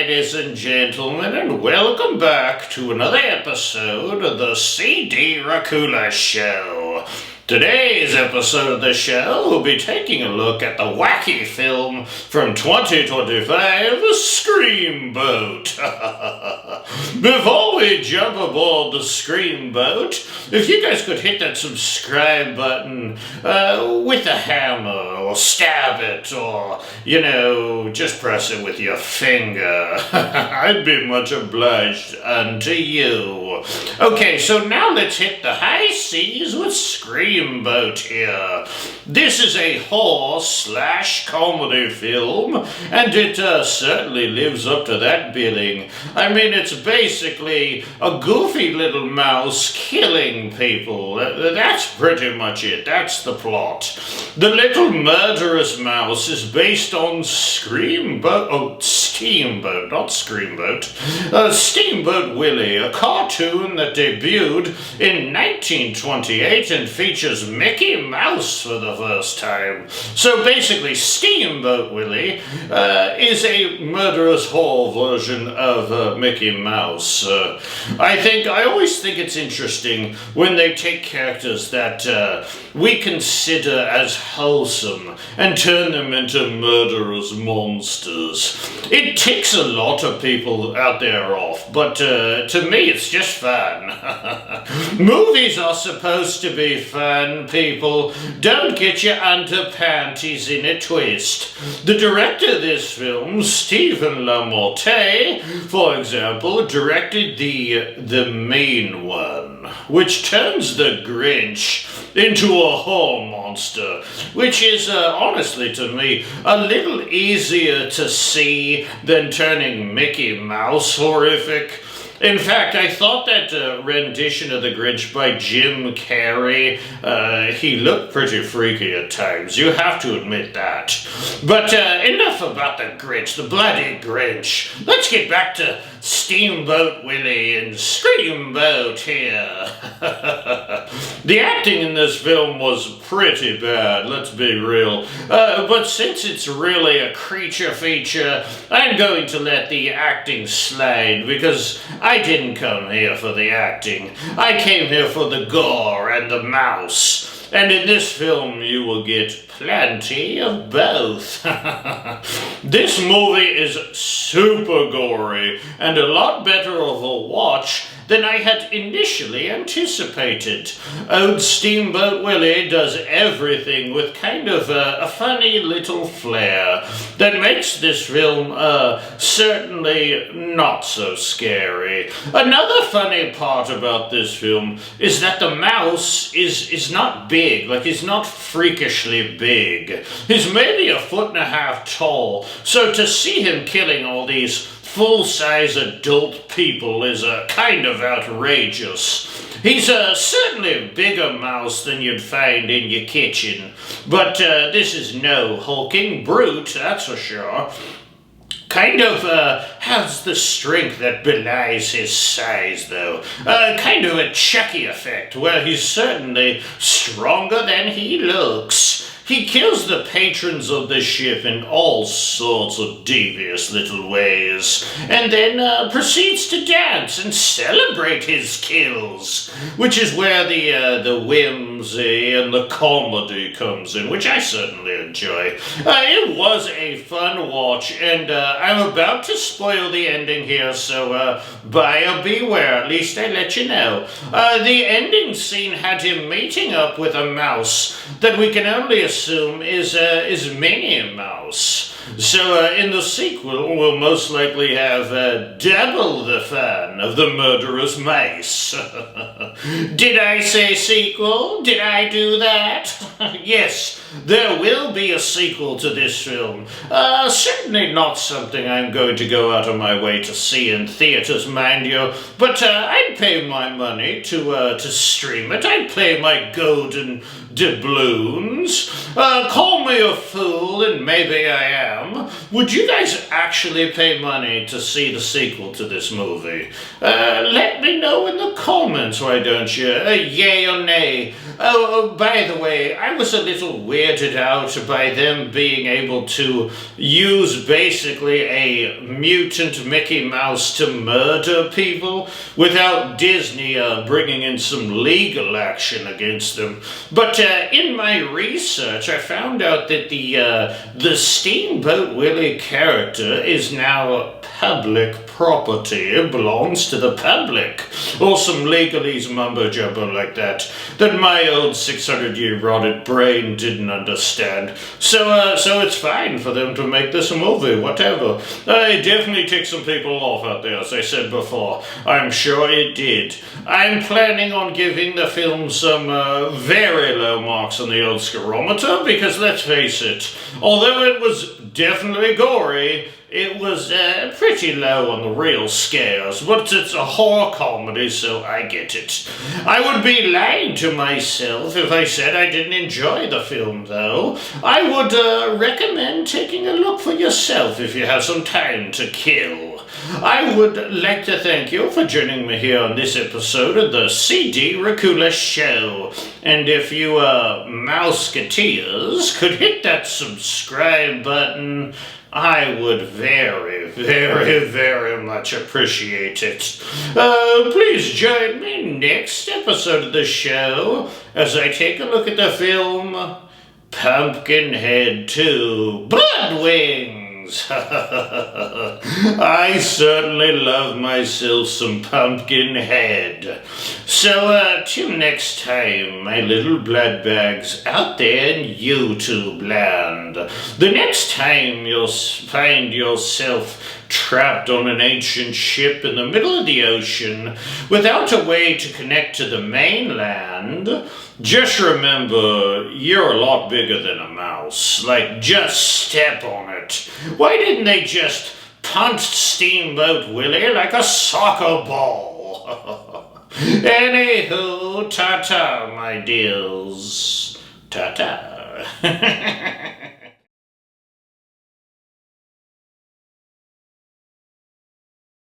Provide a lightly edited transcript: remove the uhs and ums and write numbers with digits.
ladies and gentlemen, and welcome back to another episode of the C.D. Racula Show. Today's episode of the show will be taking a look at the wacky film from 2025, Screamboat. Before we jump aboard the Screamboat, if you guys could hit that subscribe button with a hammer, or stab it, or, just press it with your finger, I'd be much obliged unto you. Okay, so now let's hit the high seas with Screamboat here. This is a horror/comedy film, and it certainly lives up to that billing. I mean, it's basically a goofy little mouse killing people. That's pretty much it. That's the plot. The little murderous mouse is based on Steamboat, not Screamboat. Steamboat Willie, a cartoon that debuted in 1928 and features Mickey Mouse for the first time. So basically, Steamboat Willie is a murderous horror version of Mickey Mouse. I always think it's interesting when they take characters that we consider as wholesome and turn them into murderous monsters. It ticks a lot of people out there off, but to me it's just fun. Movies are supposed to be fun, people. Don't get your underpanties in a twist. The director of this film, Stephen LaMorte, for example, directed the Mean One, which turns the Grinch into a horror monster, which is, honestly to me, a little easier to see than turning Mickey Mouse horrific. In fact, I thought that rendition of the Grinch by Jim Carrey, he looked pretty freaky at times. You have to admit that. But enough about the Grinch, the bloody Grinch. Let's get back to Steamboat Willie and Screamboat here. The acting in this film was pretty bad, let's be real. But since it's really a creature feature, I'm going to let the acting slide because I didn't come here for the acting. I came here for the gore and the mouse. And in this film, you will get plenty of both. This movie is super gory and a lot better of a watch than I had initially anticipated. Old Steamboat Willie does everything with kind of a funny little flair that makes this film certainly not so scary. Another funny part about this film is that the mouse is not big, like he's not freakishly big. He's maybe 1.5 feet tall, so to see him killing all these full-size adult people is kind of outrageous. He's certainly a bigger mouse than you'd find in your kitchen, but this is no hulking brute, that's for sure. Kind of has the strength that belies his size, though. Kind of a Chucky effect, where he's certainly stronger than he looks. He kills the patrons of the ship in all sorts of devious little ways, and then proceeds to dance and celebrate his kills, which is where the whimsy and the comedy comes in, which I certainly enjoy. It was a fun watch, and I'm about to spoil the ending here, so buyer beware, at least I let you know. The ending scene had him meeting up with a mouse that we can only assume is Minnie Mouse. So in the sequel, we'll most likely have double the fun of the murderous mice. Did I say sequel? Did I do that? Yes, there will be a sequel to this film. Certainly not something I'm going to go out of my way to see in theaters, mind you, but I'd pay my money to stream it. I'd pay my golden doubloons. Call me a fool, and maybe I am. Would you guys actually pay money to see the sequel to this movie? Let me know know in the comments, why don't you? Yay or nay? Oh, by the way, I was a little weirded out by them being able to use basically a mutant Mickey Mouse to murder people without Disney bringing in some legal action against them. But in my research, I found out that the Steamboat Willie character is now public property. It belongs to the public. Or some legalese mumbo-jumbo like that my old 600-year rotted brain didn't understand. So it's fine for them to make this a movie, whatever. It definitely ticked some people off out there, as I said before. I'm sure it did. I'm planning on giving the film some very low marks on the old scarometer, because let's face it, although it was definitely gory, it was pretty low on the real scares, but it's a horror comedy, so I get it. I would be lying to myself if I said I didn't enjoy the film, though. I would recommend taking a look for yourself if you have some time to kill. I would like to thank you for joining me here on this episode of the CD Racula Show. And if you Mouseketeers could hit that subscribe button, I would very, very, very much appreciate it. Please join me next episode of the show as I take a look at the film Pumpkinhead 2 Blood Wings. I certainly love myself some Pumpkinhead. So, till next time, my little blood bags out there in YouTube land. The next time you'll find yourself trapped on an ancient ship in the middle of the ocean without a way to connect to the mainland, just remember, you're a lot bigger than a mouse. Like, just step on it. Why didn't they just punch Steamboat Willie like a soccer ball? Anywho, ta-ta, my dears. Ta-ta.